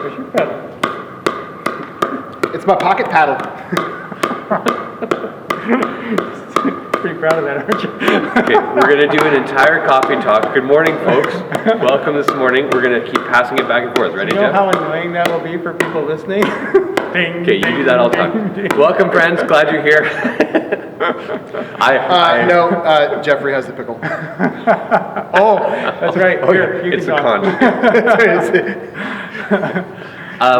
Where's your paddle? It's my pocket paddle. Pretty proud of that, aren't you? Okay, we're going to do an entire coffee talk. Good morning, folks. Welcome this morning. We're going to keep passing it back and forth. Ready, You know Jeff? how annoying that will be for people listening? Ding, Okay, you do that all the time. Welcome, friends. Glad you're here. No, Jeffrey has the pickle. Oh, that's right. Here, you It's can a talk. con.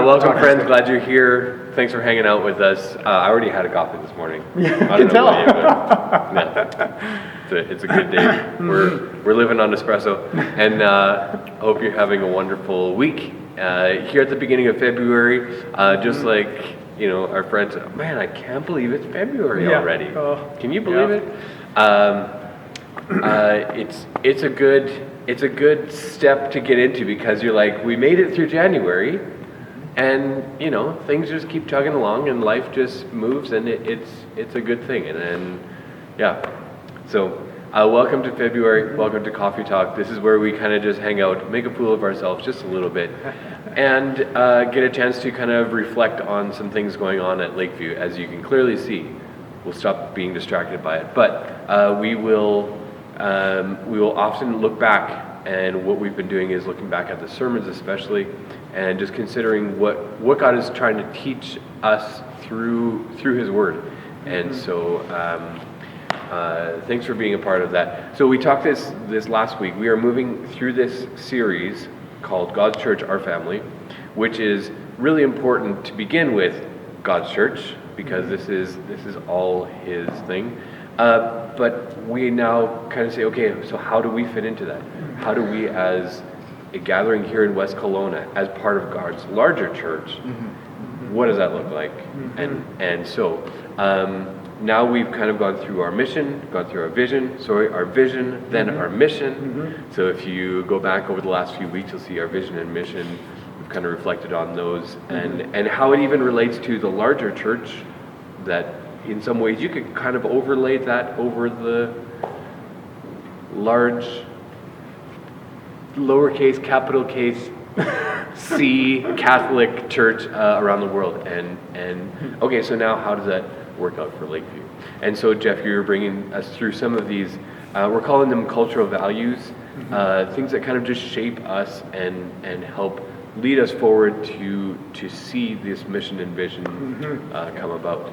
Welcome, friends. Glad you're here. Thanks for hanging out with us. I already had a coffee this morning. Yeah, I I don't can know tell. about you, but it's a good day. We're living on espresso, and hope you're having a wonderful week. Here at the beginning of February, just like our friends. Man, I can't believe it's February already. Oh, Can you believe it? It's a good step to get into because you're like, we made it through January. And things just keep chugging along, and life just moves, and it's a good thing. And then, So, welcome to February. Welcome to Coffee Talk. This is where we kind of just hang out, make a fool of ourselves just a little bit, and get a chance to kind of reflect on some things going on at Lakeview. As you can clearly see, we'll stop being distracted by it, but we will often look back. And what we've been doing is looking back at the sermons especially, and just considering what God is trying to teach us through His Word. And so thanks for being a part of that. So we talked this last week. We are moving through this series called God's Church, Our Family, which is really important to begin with God's Church, because this is all His thing. But we now kind of say, okay, so how do we fit into that? How do we, as a gathering here in West Kelowna, as part of God's larger church, what does that look like? And so now we've kind of gone through our mission, gone through our vision, then our mission. So if you go back over the last few weeks, you'll see our vision and mission. We've kind of reflected on those and how it even relates to the larger church, that in some ways you could kind of overlay that over the large lowercase, capital case, C Catholic church around the world. And okay, so now how does that work out for Lakeview? And so Jeff, you're bringing us through some of these, we're calling them cultural values, things that kind of just shape us and help lead us forward to see this mission and vision come about.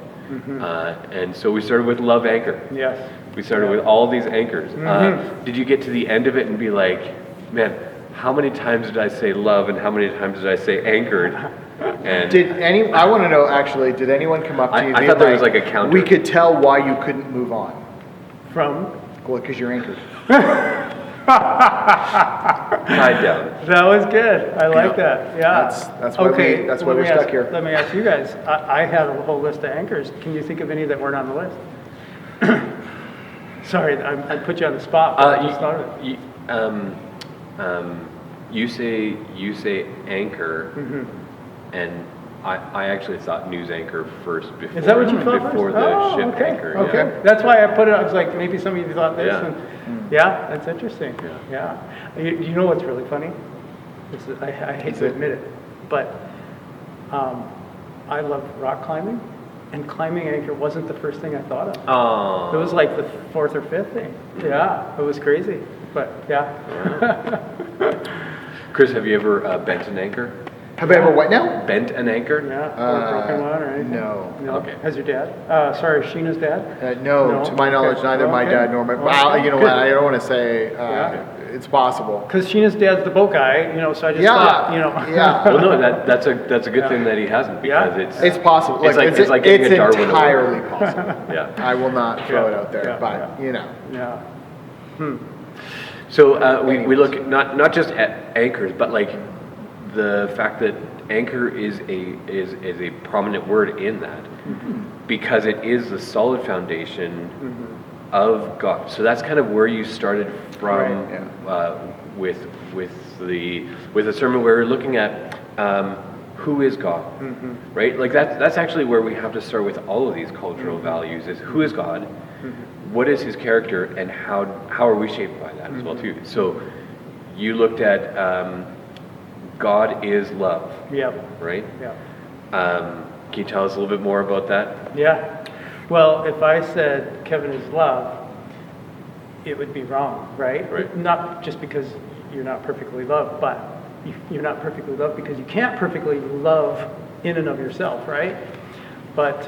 And so we started with Love Anchor. Yes. We started with all these anchors. Did you get to the end of it and be like, man, how many times did I say love and how many times did I say anchored? And I want to know, actually, did anyone come up to you? I thought there was like a counter. We could tell why you couldn't move on. From? Well, because you're anchored. Tied down. That was good. I like that. Yeah. That's why we're stuck here. Let me ask you guys. I had a whole list of anchors. Can you think of any that weren't on the list? Sorry, I put you on the spot. But I just thought of it. You say anchor, and I actually thought news anchor first before. Is that what you thought before first? the ship okay. anchor? Okay. Yeah. That's why I put it. I was like, maybe some of you thought this. Yeah. And that's interesting. Yeah. You know what's really funny? I hate to admit it, but I love rock climbing, and climbing anchor wasn't the first thing I thought of. Oh. It was like the fourth or fifth thing. Yeah, it was crazy, but yeah. Chris, have you ever bent an anchor? Have I ever what now? Bent an anchor? Yeah, or broken one or anything? No. Okay. Has your dad? Sorry, Sheena's dad? No, to my knowledge, neither my dad nor my... Well, you know what, I don't want to say it's possible. Because Sheena's dad's the boat guy, so I just thought, Yeah. Well, no, that's a good thing that he hasn't, because It's possible. It's like getting a Darwin Award. entirely possible. Yeah. I will not throw it out there, but Yeah. So we look not just at anchors, but like the fact that anchor is a prominent word in that, because it is the solid foundation of God. So that's kind of where you started from, with the sermon where we're looking at who is God, right? Like that's actually where we have to start with all of these cultural values: is who is God, what is His character, and how are we shaped by that as well too. So you looked at God is love, Yep. right? Yep. Can you tell us a little bit more about that? Yeah. Well, if I said Kevin is love, it would be wrong, right? Right. Not just because you're not perfectly loved, but you're not perfectly loved because you can't perfectly love in and of yourself, right? But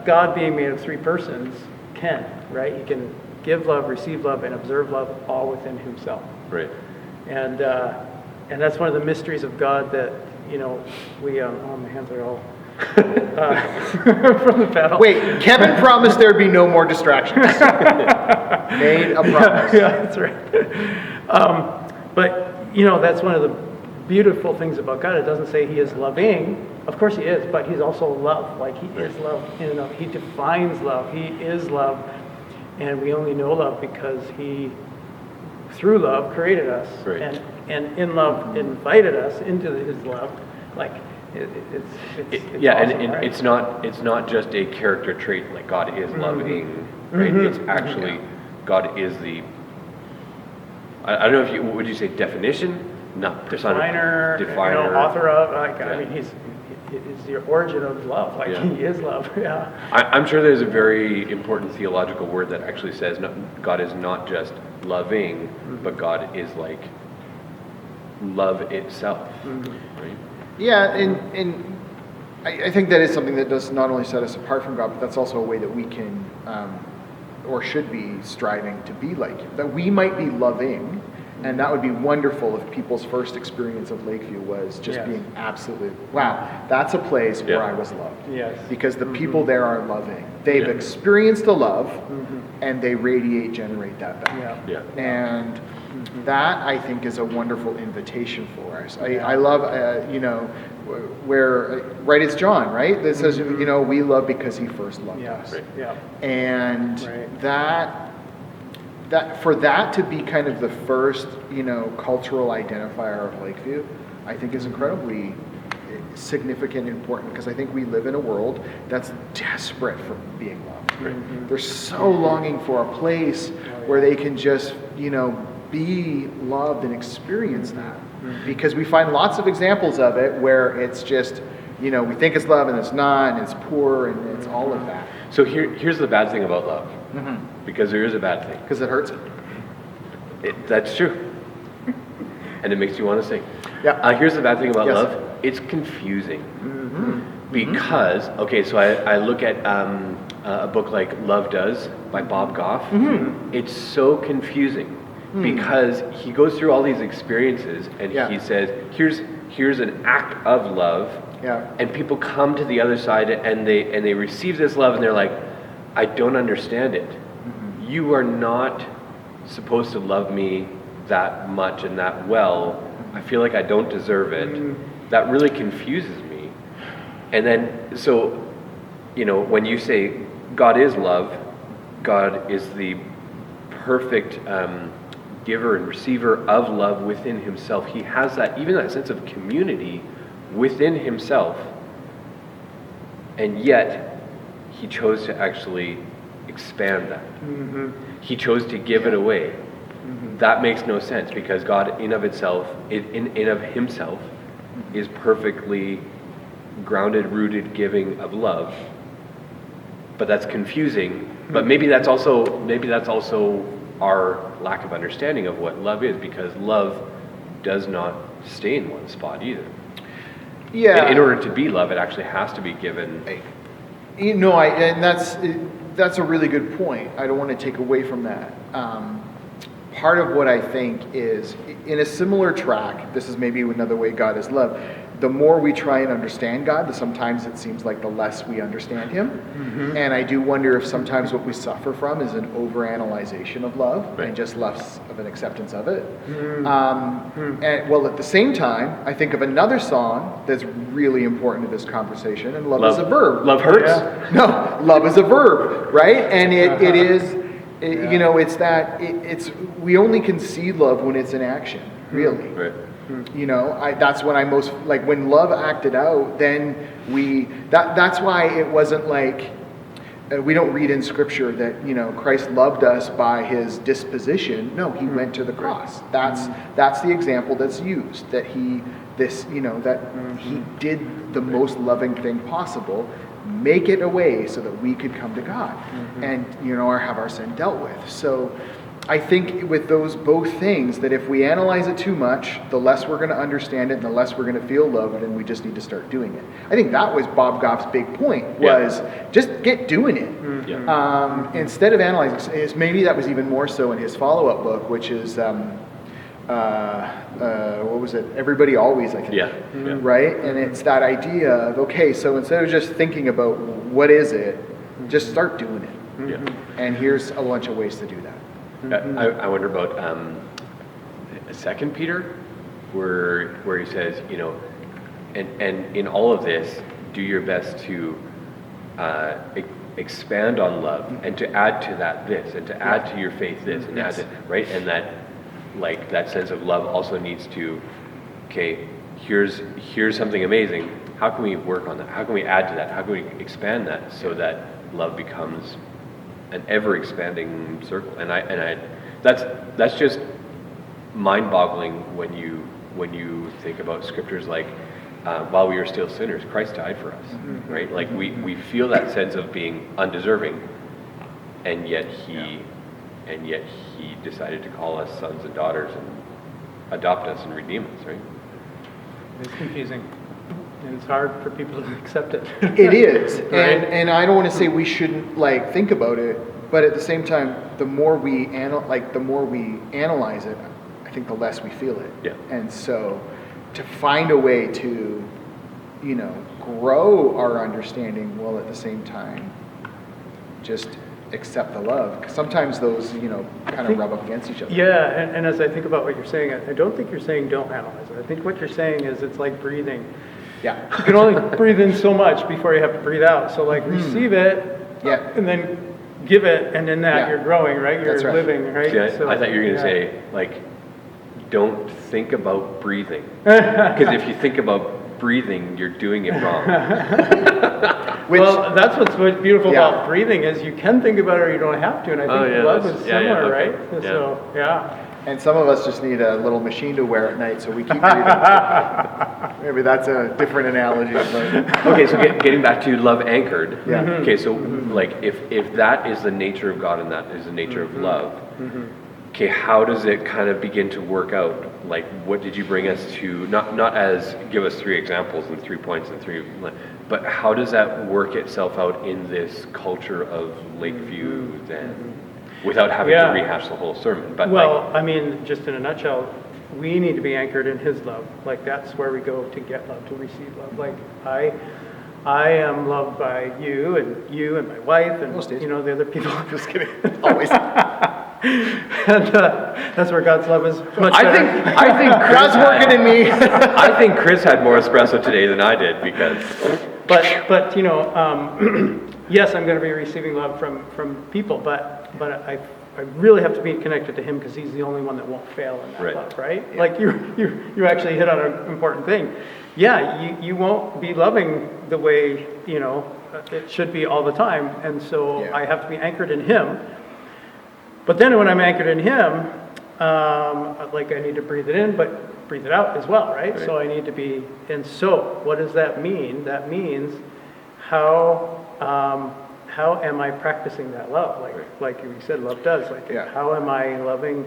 God being made of three persons can, right? He can give love, receive love, and observe love all within himself. Right. And that's one of the mysteries of God that, we, oh, my hands are all from the pedal. Wait, Kevin promised there'd be no more distractions. Made a promise. Yeah, that's right. But, that's one of the beautiful things about God. It doesn't say he is loving. Of course he is, but he's also love. Like he is love in and of. He defines love. He is love. And we only know love because he, through love, created us. Right. And in love invited us into his love. Like, it's Yeah, awesome, and right? it's not just a character trait like God is loving, right? Mhm. It's actually God is the. I don't know if would you say definition? No, there's not a Definer, definer. author of. Like, Yeah. I mean, he's the origin of love. Like Yeah. he is love. Yeah. I'm sure there's a very important theological word that actually says God is not just loving, but God is like love itself, right? Yeah, and I think that is something that does not only set us apart from God, but that's also a way that we can, or should be striving to be like Him. That we might be loving, and that would be wonderful if people's first experience of Lakeview was just Yes. being absolutely, wow, that's a place where Yeah. I was loved. Yes. Because the people there are loving. They've Yeah. experienced the love, and they generate that back. Yeah. Yeah. And that, I think, is a wonderful invitation for us. Yeah. I love, where, right, it's John, right? That says, we love because he first loved Yes. us. Right. Yeah. And Right. that for that to be kind of the first, cultural identifier of Lakeview, I think is incredibly significant and important, because I think we live in a world that's desperate for being loved. They're so longing for a place where they can just, be loved and experience that. Because we find lots of examples of it where it's just, we think it's love and it's not, and it's poor, and it's all of that. So here's the bad thing about love, because there is a bad thing. Because it hurts. That's true, and it makes you want to sing. Yeah. Here's the bad thing about Yes. love: it's confusing. Because so I look at a book like Love Does by Bob Goff. It's so confusing because he goes through all these experiences and Yeah. he says, here's an act of love. Yeah. And people come to the other side and they receive this love and they're like, I don't understand it. You are not supposed to love me that much and that well. I feel like I don't deserve it. That really confuses me. And then, so, when you say God is love, God is the perfect giver and receiver of love within himself. He has that, even that sense of community within himself. And yet, he chose to actually expand that. He chose to give it away. That makes no sense, because God in of itself, in of himself, is perfectly grounded, rooted, giving of love. But that's confusing. But maybe that's also our lack of understanding of what love is, because love does not stay in one spot either. Yeah. In order to be love, it actually has to be given. And that's a really good point. I don't want to take away from that. Part of what I think is, in a similar track, this is maybe another way God is love, the more we try and understand God, sometimes it seems like the less we understand Him. And I do wonder if sometimes what we suffer from is an overanalyzation of love, Right. and just less of an acceptance of it. And well, at the same time, I think of another song that's really important to this conversation, and love is a verb. Love hurts? Yeah. No, love is a verb, right? And it is, it's that, we only can see love when it's in action, really. Right. That's when I most, like, when love acted out, then that's why it wasn't like, we don't read in Scripture that, Christ loved us by his disposition. No, he went to the cross. That's the example that's used, that he did the most loving thing possible, make it a way so that we could come to God and, or have our sin dealt with. So I think with those both things, that if we analyze it too much, the less we're going to understand it and the less we're going to feel loved, and we just need to start doing it. I think that was Bob Goff's big point, was just get doing it. Instead of analyzing. Maybe that was even more so in his follow-up book, which is, what was it? Everybody Always, I think. Right? And it's that idea of, okay, so instead of just thinking about what is it, just start doing it. And here's a bunch of ways to do that. I wonder about 2 Peter, where he says, and in all of this, do your best to expand on love, and to add to that this, and to add to your faith this, and add to, right? And that, like, that sense of love also needs to, okay, here's something amazing. How can we work on that? How can we add to that? How can we expand that so that love becomes an ever-expanding circle? And that's just mind-boggling when you think about scriptures like, while we were still sinners, Christ died for us, right? Like we feel that sense of being undeserving, and yet he decided to call us sons and daughters and adopt us and redeem us, right? It's confusing. And it's hard for people to accept it. It is. Right? And I don't want to say we shouldn't think about it, but at the same time, the more we analyze it, I think the less we feel it. Yeah. And so to find a way to, grow our understanding while at the same time just accept the love. Because sometimes those, kind of rub up against each other. Yeah, and as I think about what you're saying, I don't think you're saying don't analyze it. I think what you're saying is it's like breathing. Yeah. You can only breathe in so much before you have to breathe out. So receive it, and then give it, and in that you're growing, right? You're living, right? See, I thought you were going to say, don't think about breathing. Because if you think about breathing, you're doing it wrong. Well, that's what's beautiful about breathing, is you can think about it or you don't have to. And I think love is similar, right? Yeah. So, And some of us just need a little machine to wear at night, so we keep breathing. Maybe that's a different analogy. But. Okay, so getting back to love anchored. Yeah. Okay, so if that is the nature of God and that is the nature of love, okay, how does it kind of begin to work out? What did you bring us to? Not as give us 3 examples and 3 points and 3, but how does that work itself out in this culture of Lakeview then? Without having to rehash the whole sermon. But just in a nutshell, we need to be anchored in his love. That's where we go to get love, to receive love. I am loved by you and my wife and the other people. I'm just kidding. Always. And that's where God's love is much better. I think God's working in me. I think Chris had more espresso today than I did because. But yes, I'm going to be receiving love from people, but I really have to be connected to him because he's the only one that won't fail in that love, right? Yeah. You actually hit on an important thing. Yeah, you won't be loving the way it should be all the time, and so I have to be anchored in him. But then when I'm anchored in him, I need to breathe it in, but breathe it out as well, right? So I need to be. And so what does that mean? That means how am I practicing that love? Like you said, love does. How am I loving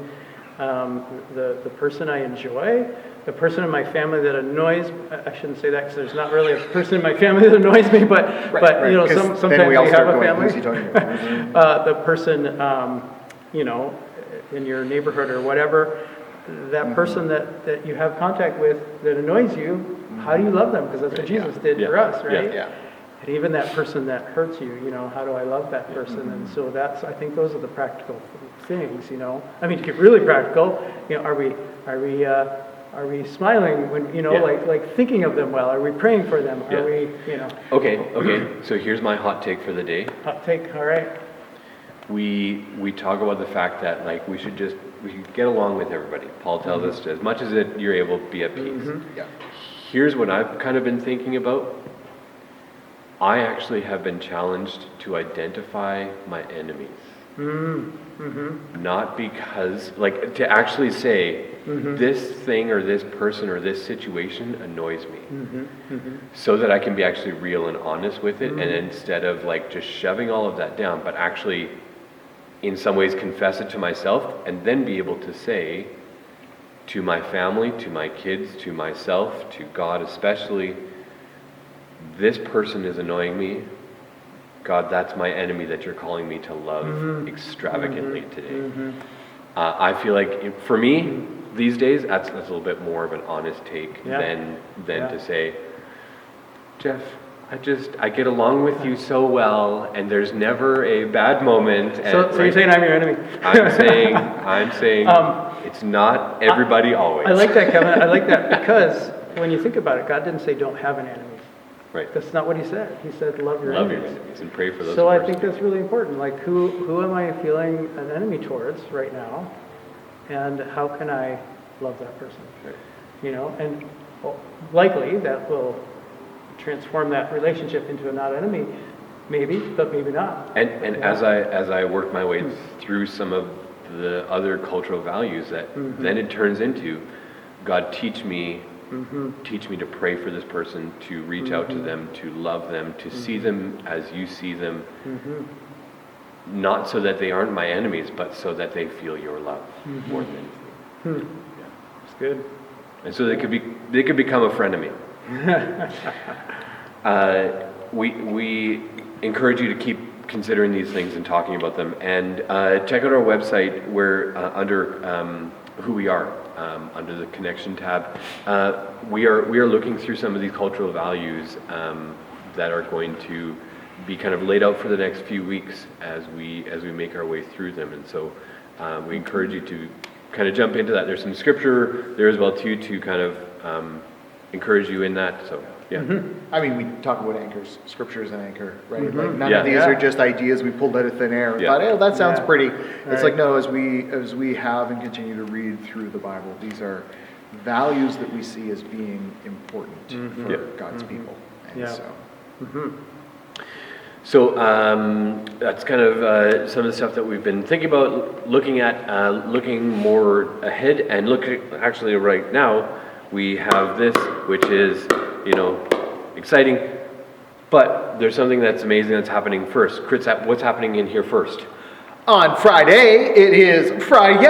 the person I enjoy, the person in my family that annoys? I shouldn't say that because there's not really a person in my family that annoys me, but sometimes we have a family. The person in your neighborhood or whatever, that person that you have contact with that annoys you, how do you love them? Because that's what Jesus did for us, right? Yeah. And even that person that hurts you, how do I love that person? And so I think those are the practical things, I mean, to get really practical, are we smiling when, like thinking of them well? Are we praying for them? Are we, Okay. So here's my hot take for the day. Hot take, all right. We talk about the fact that we should get along with everybody. Paul tells us as much as you're able to be at peace. Yeah. Here's what I've kind of been thinking about. I actually have been challenged to identify my enemies. Not because, like, to actually say, this thing or this person or this situation annoys me. So that I can be actually real and honest with it, and instead of like just shoving all of that down, but actually in some ways confess it to myself, and then be able to say to my family, to my kids, to myself, to God especially, this person is annoying me. God, that's my enemy that you're calling me to love extravagantly today. I feel like for me these days, that's a little bit more of an honest take than to say, Jeff, I get along with you so well, and there's never a bad moment. And, So you're saying I'm your enemy? I'm saying it's not everybody always. I like that, Kevin. I like that because when you think about it, God didn't say don't have an enemy. Right. That's not what he said. He said love your enemies. And pray for those. So I think that's really important. Like who am I feeling an enemy towards right now, and how can I love that person? Right. You know, and likely that will transform that relationship into a not enemy, maybe, but maybe not. And as I work my way through some of the other cultural values, that then it turns into, God, teach me to pray for this person, to reach out to them, to love them, to see them as you see them, not so that they aren't my enemies, but so that they feel your love more than anything. It's good. And so they could become a friend of me. We encourage you to keep considering these things and talking about them, and check out our website where under who we are, under the connection tab. We are looking through some of these cultural values that are going to be kind of laid out for the next few weeks as we make our way through them. And so we encourage you to kind of jump into that. There's some scripture there as well too, to kind of encourage you in that. So yeah. I mean, we talk about anchors. Scripture is an anchor, right? Like none of these are just ideas we pulled out of thin air and thought, hey, that sounds pretty. It's like, no, as we have and continue to read through the Bible, these are values that we see as being important for God's people. And so that's kind of some of the stuff that we've been thinking about, looking at, looking more ahead, and actually right now we have this, which is, exciting, but there's something that's amazing that's happening first. Chris, what's happening in here first? On Friday, it is Friday,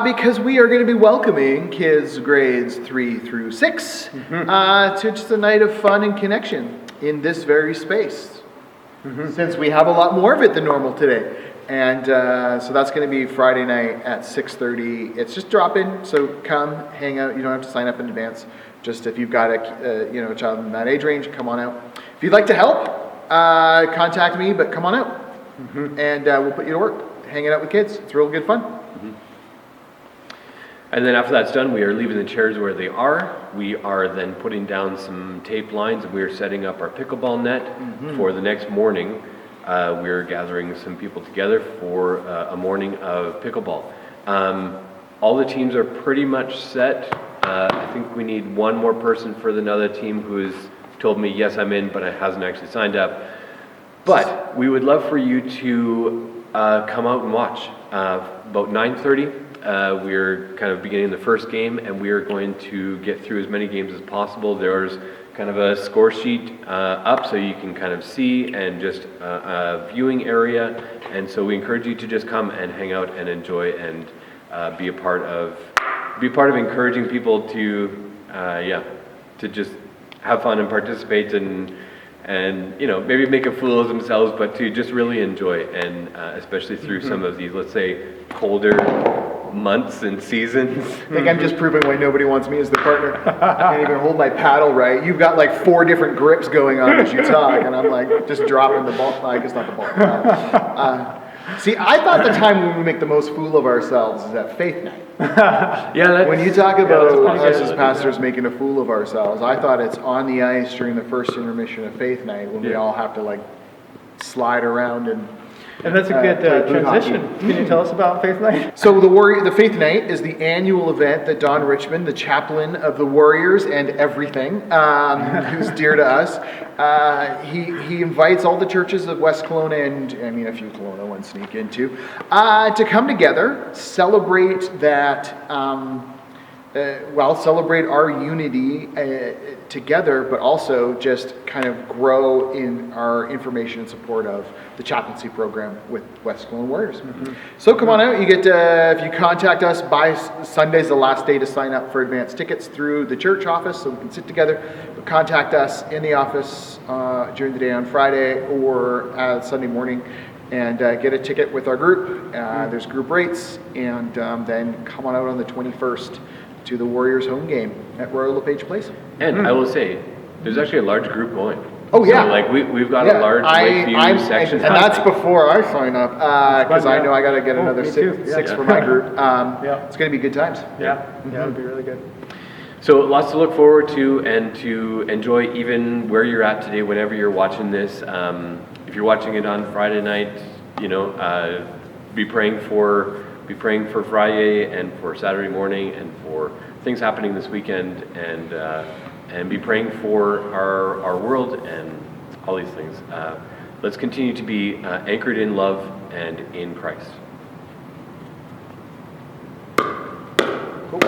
because we are going to be welcoming kids grades 3 through 6 to just a night of fun and connection in this very space, since we have a lot more of it than normal today. And so that's going to be Friday night at 6:30. It's just drop in, so come, hang out. You don't have to sign up in advance. Just if you've got a child in that age range, come on out. If you'd like to help, contact me, but come on out. And we'll put you to work, hanging out with kids. It's real good fun. And then after that's done, we are leaving the chairs where they are. We are then putting down some tape lines, and we are setting up our pickleball net for the next morning. We're gathering some people together for a morning of pickleball. All the teams are pretty much set. I think we need one more person for another team who has told me, yes, I'm in, but hasn't actually signed up. But we would love for you to come out and watch. About 9:30, we're kind of beginning the first game, and we are going to get through as many games as possible. There's kind of a score sheet up so you can kind of see, and just a viewing area. And so we encourage you to just come and hang out and enjoy, and be a part of encouraging people to just have fun and participate, and maybe make a fool of themselves, but to just really enjoy, and especially through some of these, let's say, colder months and seasons. I think I'm just proving why nobody wants me as the partner. I can't even hold my paddle right. You've got like 4 different grips going on as you talk, and I'm like just dropping the ball. I guess not the ball. See, I thought the time when we make the most fool of ourselves is at faith night. When you talk about us as pastors making a fool of ourselves, I thought it's on the ice during the first intermission of faith night when we all have to like slide around and And that's a good play blue transition. hockey. Can you tell us about Faith Night? So the Faith Night is the annual event that Don Richmond, the chaplain of the Warriors and everything, who's dear to us, he invites all the churches of West Kelowna and a few Kelowna ones sneak into, to come together, celebrate that. Celebrate our unity together, but also just kind of grow in our information and support of the chaplaincy program with West Kelowna Warriors. Mm-hmm. So come on out. You get if you contact us by Sunday's the last day to sign up for advance tickets through the church office, so we can sit together. But contact us in the office during the day on Friday or Sunday morning. And get a ticket with our group. There's group rates, and then come on out on the 21st to the Warriors home game at Royal LePage Place. And I will say, there's actually a large group going. Oh, yeah. So, like, we've got a large Lakeview section. And that's before I sign up, because I know I got to get another me six too. for my group. Yeah. It's going to be good times. Yeah, it'll be really good. So lots to look forward to and to enjoy even where you're at today, whenever you're watching this. If you're watching it on Friday night, be praying for Friday and for Saturday morning and for things happening this weekend, and be praying for our world and all these things. Let's continue to be anchored in love and in Christ. Cool.